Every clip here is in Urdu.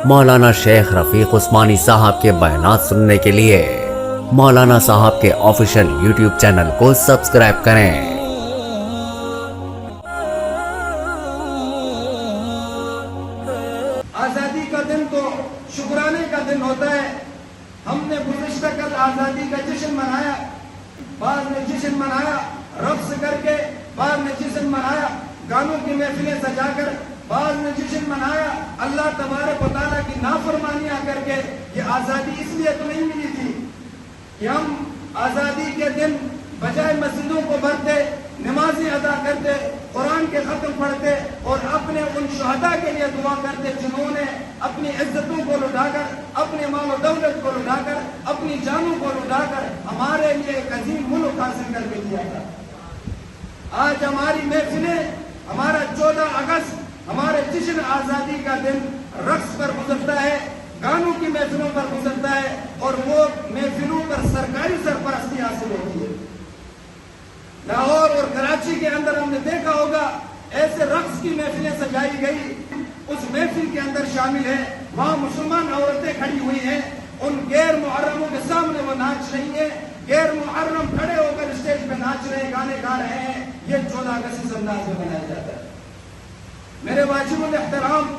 مولانا شیخ رفیق عثمانی صاحب کے بیانات سننے کے لیے مولانا صاحب کے آفیشیل یوٹیوب چینل کو سبسکرائب کریں۔ آزادی کا دن تو شکرانے کا دن ہوتا ہے۔ ہم نے گزشتہ کل آزادی کا جشن منایا، بعض نے جشن منایا رقص کر کے، بعض نے جشن منایا گانوں کی محفلیں سجا کر، بعض نے جشن منایا اللہ تبارک و تعالیٰ کی نافرمانیاں کر کے۔ یہ آزادی اس لیے تو نہیں ملی تھی کہ ہم آزادی کے دن بجائے مسجدوں کو بھرتے، نمازیں ادا کرتے، قرآن کے ختم پڑھتے اور اپنے ان شہداء کے لیے دعا کرتے جنہوں نے اپنی عزتوں کو لٹا کر، اپنے مال و دولت کو لٹا کر، اپنی جانوں کو لٹا کر ہمارے لیے ایک عظیم ملک حاصل کر کے دیا تھا۔ آج ہماری محفلیں، ہمارا 14 اگست، ہمارے جشن آزادی کا دن رقص پر گزرتا ہے، گانوں کی محفلوں پر گزرتا ہے اور وہ محفلوں پر سرکاری سرپرستی حاصل ہوتی ہے۔ لاہور اور کراچی کے اندر ہم نے دیکھا ہوگا ایسے رقص کی محفلیں سجائی گئی، اس محفل کے اندر شامل ہے، وہاں مسلمان عورتیں کھڑی ہوئی ہیں، ان غیر محرموں کے سامنے وہ ناچ رہی ہیں، غیر محرم کھڑے ہو کر اسٹیج پہ ناچ رہے ہیں، گانے گا رہے ہیں۔ یہ 14 اگست اس انداز میں منایا جاتا ہے۔ میرے واجب الاحترام،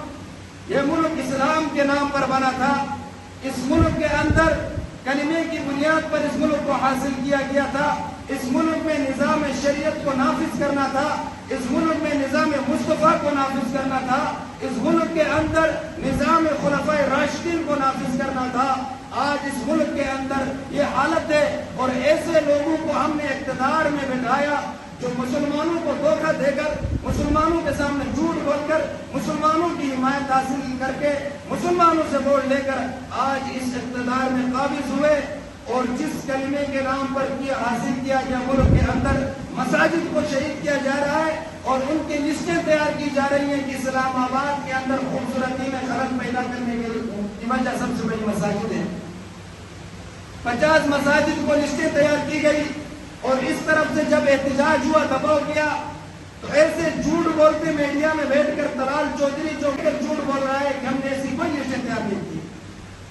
یہ ملک اسلام کے نام پر بنا تھا۔ اس ملک کے اندر کلمے کی بنیاد پر اس ملک کو حاصل کیا گیا تھا۔ اس ملک میں نظام شریعت کو نافذ کرنا تھا، اس ملک میں نظام مصطفیٰ کو نافذ کرنا تھا، اس ملک کے اندر نظام خلفائے راشدین کو نافذ کرنا تھا۔ آج اس ملک کے اندر یہ حالت ہے اور ایسے لوگوں کو ہم نے اقتدار میں بٹھایا جو مسلمانوں کو دھوکہ دے کر، مسلمانوں کے سامنے جھوٹ بول کر، مسلمانوں کی حمایت حاصل کر کے، مسلمانوں سے ووٹ لے کر آج اس اقتدار میں قابض ہوئے اور جس کلمے کے نام پر یہ حاصل کیا گیا ملک کے اندر مساجد کو شہید کیا جا رہا ہے اور ان کی لسٹیں تیار کی جا رہی ہیں کہ اسلام آباد کے اندر خوبصورتی میں خلل پیدا کرنے کی وجہ سب سے بڑی مساجد ہے۔ 50 مساجد کو لسٹیں تیار کی گئی اور اس طرف سے جب احتجاج ہوا، دباؤ کیا تو ایسے جھوٹ بولتے میڈیا میں بیٹھ کر طلال چودھری جو جھوٹ بول رہا ہے کہ ہم نے ایسی کوئی لسٹیں تیار نہیں کی،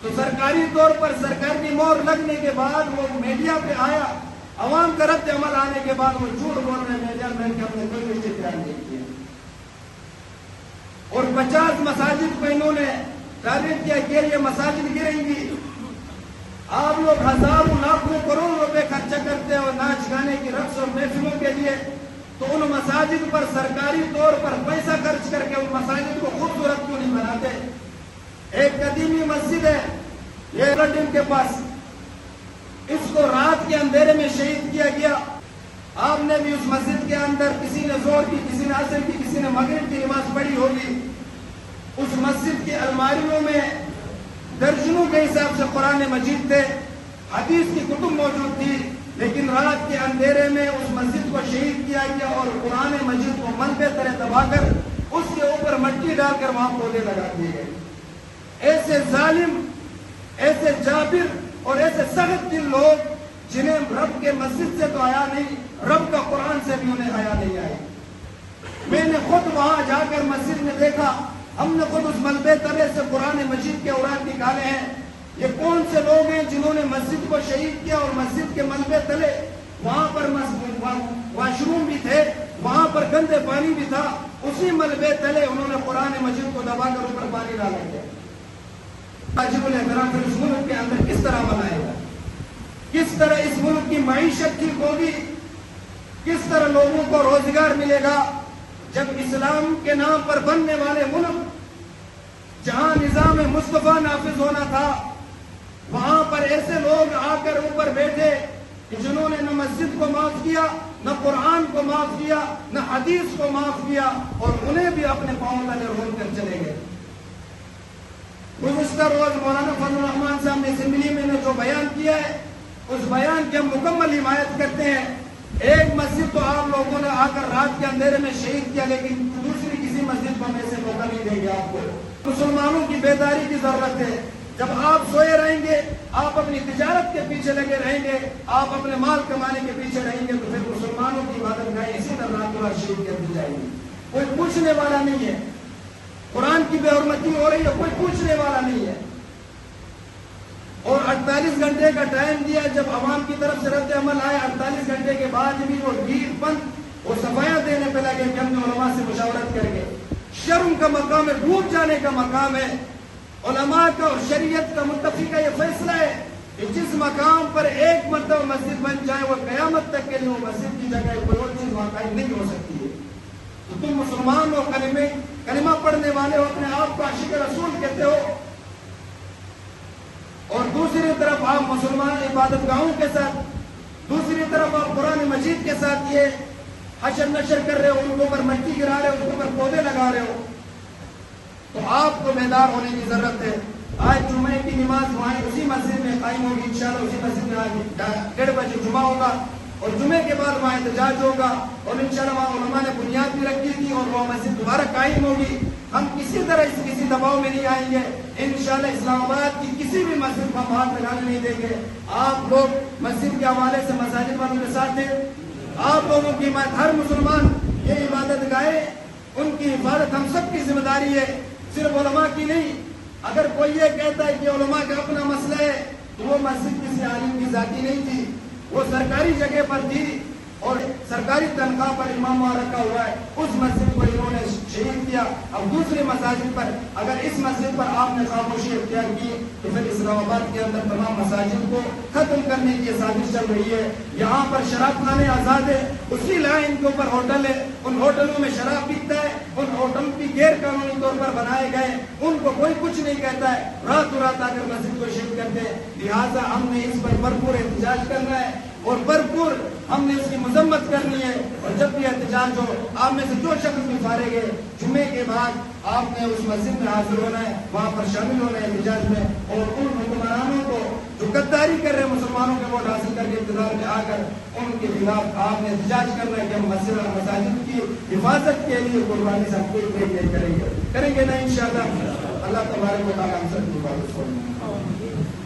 تو سرکاری طور پر سرکار کی مہر لگنے کے بعد وہ میڈیا پہ آیا، عوام کا رد عمل آنے کے بعد وہ جھوٹ بول رہے ہیں میڈیا میں کہ ہم نے کوئی لسٹیں تیار نہیں کی اور 50 مساجد کو انہوں نے ٹارگٹ کیا کہ یہ مساجد گریں گی۔ آپ لوگ ہزاروں لاکھوں کروڑ روپے خرچہ کرتے ہیں اور ناچ گانے کی رقص اور محفلوں کے لیے، تو ان مساجد پر سرکاری طور پر پیسہ خرچ کر کے ان مساجد کو خوبصورت کیوں نہیں بناتے؟ ایک قدیمی مسجد ہے یہ لنڈن کے پاس، اس کو رات کے اندھیرے میں شہید کیا گیا۔ آپ نے بھی اس مسجد کے اندر کسی نے زور کی، کسی نے عصر کی، کسی نے مغرب کی نماز پڑھی ہوگی۔ اس مسجد کی الماریوں میں درجنوں کے حساب سے قرآن مجید تھے، حدیث کی کتب موجود تھی، لیکن رات کے اندھیرے میں اس مسجد کو شہید کیا گیا اور قرآن مجید کو ملبے طرح دبا کر اس کے اوپر مٹی ڈال کر وہاں پودے لگا دیے گئے۔ ایسے ظالم، ایسے جابر اور ایسے سخت دل لوگ جنہیں رب کے مسجد سے تو آیا نہیں، رب کا قرآن سے بھی انہیں آیا نہیں آئی۔ میں نے خود وہاں جا کر مسجد میں دیکھا، ہم نے خود اس ملبے تلے سے قرآن مجید کے اوراق نکالے ہیں۔ یہ کون سے لوگ ہیں جنہوں نے مسجد کو شہید کیا اور مسجد کے ملبے تلے وہاں پر واش روم بھی تھے، وہاں پر گندے پانی بھی تھا، اسی ملبے تلے انہوں نے قرآن مجید کو دبا کر اوپر پانی ڈالا گیا۔ واجب الاحترام پھر اس ملک کے اندر کس طرح منائے گا؟ کس طرح اس ملک کی معیشت ٹھیک ہوگی؟ کس طرح لوگوں کو روزگار ملے گا جب اسلام کے نام پر بننے والے ملک جہاں نظام مصطفیٰ نافذ ہونا تھا وہاں پر ایسے لوگ آ کر اوپر بیٹھے کہ جنہوں نے نہ مسجد کو معاف کیا، نہ قرآن کو معاف کیا، نہ حدیث کو معاف کیا اور انہیں بھی اپنے پاؤں تلے رول کر چلے گئے۔ گزشتہ روز مولانا فضل الرحمان صاحب نے اسمبلی میں جو بیان کیا ہے اس بیان کی ہم مکمل حمایت کرتے ہیں۔ ایک مسجد تو آپ لوگوں نے آ کر رات کے اندھیرے میں شہید کیا، لیکن دوسری کسی مسجد کو ہم ایسے موقع نہیں دیں گے۔ آپ کو مسلمانوں کی بیداری کی ضرورت ہے۔ جب آپ سوئے رہیں گے، آپ اپنی تجارت کے پیچھے لگے رہیں گے، آپ اپنے مال کمانے کے پیچھے رہیں گے، تو پھر مسلمانوں کی عبادت گاہیں اسی طرح رات کو شہید کر دی جائیں گی۔ کوئی پوچھنے والا نہیں ہے۔ قرآن کی بے حرمتی ہو رہی ہے، کوئی پوچھنے والا نہیں ہے. اور 48 گھنٹے کا ٹائم دیا، جب عوام کی طرف سے رد عمل آئے 48 گھنٹے کے بعد بھی وہ ڈھیل پن وہ صفائیاں دینے پہ لگے کہ ہم نے علماء سے مشاورت کر کے. شرم کا مقام ہے، ڈوب جانے کا مقام ہے. علماء کا اور شریعت کا متفقہ یہ فیصلہ ہے کہ جس مقام پر ایک مرتبہ مسجد بن جائے وہ قیامت تک کے لیے وہ مسجد کی جگہ کوئی اور چیز وہاں قائم نہیں ہو سکتی ہے. تو تم مسلمان ہو، کلمہ پڑھنے والے ہو، اپنے آپ کو عاشق رسول کہتے ہو، اور دوسری طرف آپ مسلمان عبادت گاہوں کے ساتھ، دوسری طرف آپ قرآن مجید کے ساتھ یہ حشر نشر کر رہے ہو، ان کے اوپر مٹی گرا رہے ہو، ان کے اوپر پودے لگا رہے ہو. تو آپ کو بیدار ہونے کی ضرورت ہے. آج جمعے کی نماز وہاں اسی مسجد میں قائم ہوگی انشاءاللہ. اسی مسجد میں آج 1:30 بجے جمعہ ہوگا اور جمعے کے بعد وہاں احتجاج ہوگا اور انشاءاللہ وہاں علماء نے بنیاد بھی رکھی تھی اور وہ مسجد دوبارہ قائم ہوگی. ہم کسی طرح کسی دباؤ میں نہیں آئیں گے. انشاءاللہ اسلام آباد کی کسی بھی مسجد کو ہم ہاتھ لگانے نہیں دیں گے. آپ لوگ مسجد کے حوالے سے مساجد والوں کے ساتھ ہیں. آپ لوگوں کی ہر مسلمان یہ عبادت گاہے، ان کی حفاظت ہم سب کی ذمہ داری ہے، صرف علماء کی نہیں. اگر کوئی یہ کہتا ہے کہ علماء کا اپنا مسئلہ ہے تو وہ مسجد کسی عالم کی ذاتی نہیں تھی، وہ سرکاری جگہ پر تھی اور سرکاری تنخواہ پر امام وہاں رکھا ہوا ہے. اس مسجد کو انہوں نے شہید کیا. اب دوسرے مساجد پر اگر اس مسجد پر آپ نے خاموشی اختیار کی تو پھر اسلام آباد کے اندر تمام مساجد کو ختم کرنے کی سازش چل رہی ہے. یہاں پر شراب خانے آزاد ہے، اسی لائن کے اوپر ہوٹل ہے، ان ہوٹلوں میں شراب بکتا ہے، ان ہوٹل بھی غیر قانونی طور پر بنائے گئے، ان کو کوئی کچھ نہیں کہتا ہے، راتوں رات آ کر مسجد کو شہید کرتے ہیں. لہٰذا ہم نے اس پر بھرپور احتجاج کرنا ہے اور بھرپور ہم نے اس کی مذمت کرنی ہے. اور جب بھی احتجاج ہو، آپ میں سے جو شخص بھی فارغ ہے، جمعے کے بعد آپ نے اس مسجد میں حاضر ہونا ہے، وہاں پر شامل ہونا ہے احتجاج میں. اور ان حکمرانوں کو جو غداری کر رہے ہیں مسلمانوں کے ووٹ حاصل کر کے اقتدار میں آ کر، ان کے خلاف آپ نے احتجاج کرنا ہے کہ ہم مساجد کی حفاظت کے لیے قربانی سے ہم کوئی کریں گے نا انشاءاللہ. اللہ تبارک و تعالیٰ ہم سب کی حفاظت فرمائے.